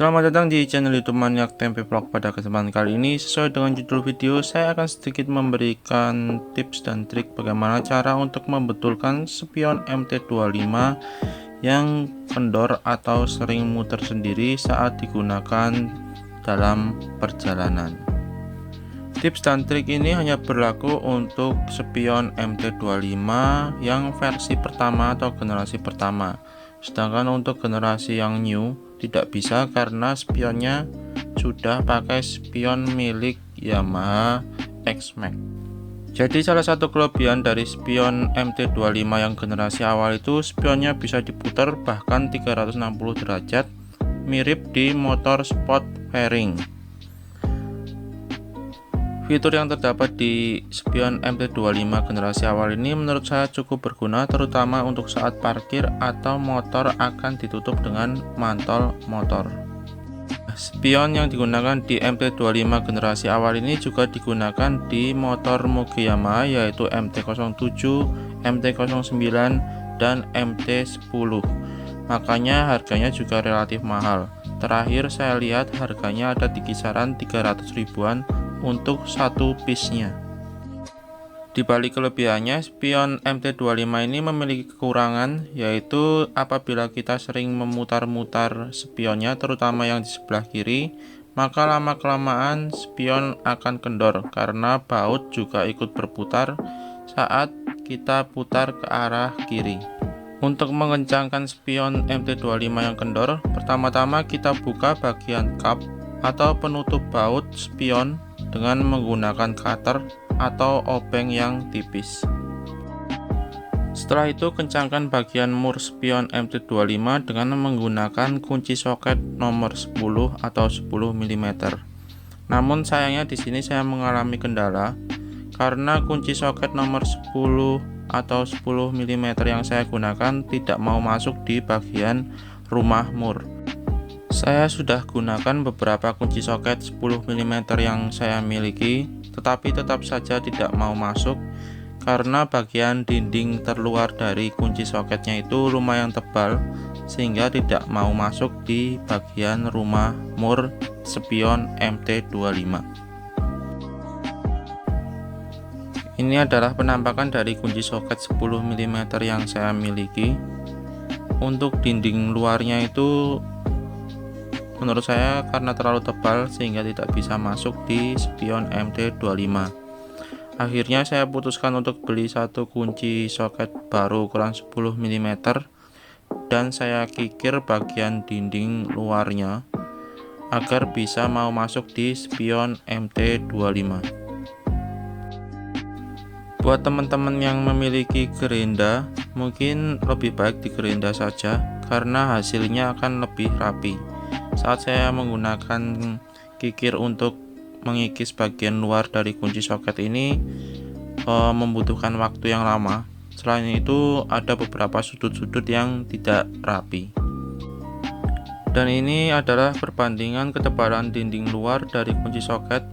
Selamat datang di channel YouTube Maniak Tempe Vlog. Pada kesempatan kali ini, sesuai dengan judul video, saya akan sedikit memberikan tips dan trik bagaimana cara untuk membetulkan spion MT25 yang kendor atau sering muter sendiri saat digunakan dalam perjalanan. Tips dan trik ini hanya berlaku untuk spion MT25 yang versi pertama atau generasi pertama. Sedangkan untuk generasi yang new tidak bisa karena spionnya sudah pakai spion milik Yamaha X-Max. Jadi salah satu kelebihan dari spion MT25 yang generasi awal itu spionnya bisa diputar bahkan 360 derajat, mirip di motor sport fairing. Fitur yang terdapat di spion MT25 generasi awal ini menurut saya cukup berguna, terutama untuk saat parkir atau motor akan ditutup dengan mantol motor. Spion yang digunakan di MT25 generasi awal ini juga digunakan di motor Muge Yamaha, yaitu MT-07, MT-09, dan MT-10. Makanya harganya juga relatif mahal. Terakhir saya lihat harganya ada di kisaran 300 ribuan untuk satu piece-nya. Di balik kelebihannya, spion MT25 ini memiliki kekurangan, yaitu apabila kita sering memutar-mutar spionnya, terutama yang di sebelah kiri, maka lama-kelamaan spion akan kendor karena baut juga ikut berputar saat kita putar ke arah kiri. Untuk mengencangkan spion MT25 yang kendor, pertama-tama kita buka bagian kap atau penutup baut spion dengan menggunakan cutter atau obeng yang tipis. Setelah itu kencangkan bagian mur spion MT25 dengan menggunakan kunci soket nomor 10 atau 10 mm. Namun sayangnya di sini saya mengalami kendala karena kunci soket nomor 10 atau 10 mm yang saya gunakan tidak mau masuk di bagian rumah mur. Saya sudah gunakan beberapa kunci soket 10 mm yang saya miliki, tetapi tetap saja tidak mau masuk karena bagian dinding terluar dari kunci soketnya itu lumayan tebal sehingga tidak mau masuk di bagian rumah mur spion MT25. Ini adalah penampakan dari kunci soket 10 mm yang saya miliki. Untuk dinding luarnya itu menurut saya karena terlalu tebal sehingga tidak bisa masuk di spion MT25. Akhirnya saya putuskan untuk beli satu kunci soket baru ukuran 10 mm dan saya kikir bagian dinding luarnya agar bisa mau masuk di spion MT25. Buat teman-teman yang memiliki gerenda, mungkin lebih baik di gerenda saja karena hasilnya akan lebih rapi. Saat saya menggunakan kikir untuk mengikis bagian luar dari kunci soket ini membutuhkan waktu yang lama. Selain itu ada beberapa sudut-sudut yang tidak rapi. Dan ini adalah perbandingan ketebalan dinding luar dari kunci soket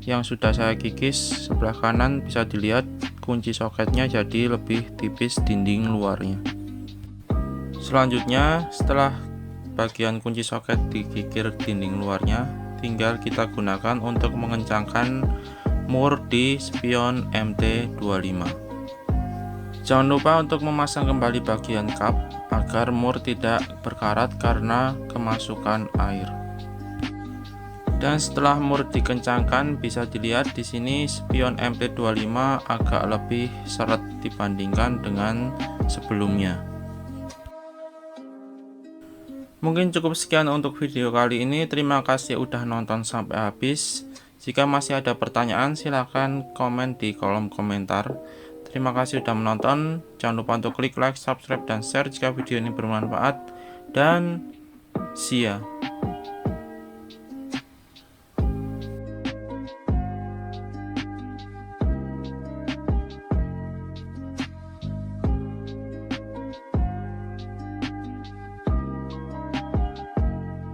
yang sudah saya kikis. Sebelah kanan bisa dilihat kunci soketnya jadi lebih tipis dinding luarnya. Selanjutnya, setelah bagian kunci soket dikikir dinding luarnya, tinggal kita gunakan untuk mengencangkan mur di spion MT25. Jangan lupa untuk memasang kembali bagian kap agar mur tidak berkarat karena kemasukan air. Dan setelah mur dikencangkan, bisa dilihat di sini spion MT25 agak lebih seret dibandingkan dengan sebelumnya. Mungkin cukup sekian untuk video kali ini. Terima kasih udah nonton sampai habis. Jika masih ada pertanyaan, silahkan komen di kolom komentar. Terima kasih sudah menonton. Jangan lupa untuk klik like, subscribe, dan share jika video ini bermanfaat. Dan see ya.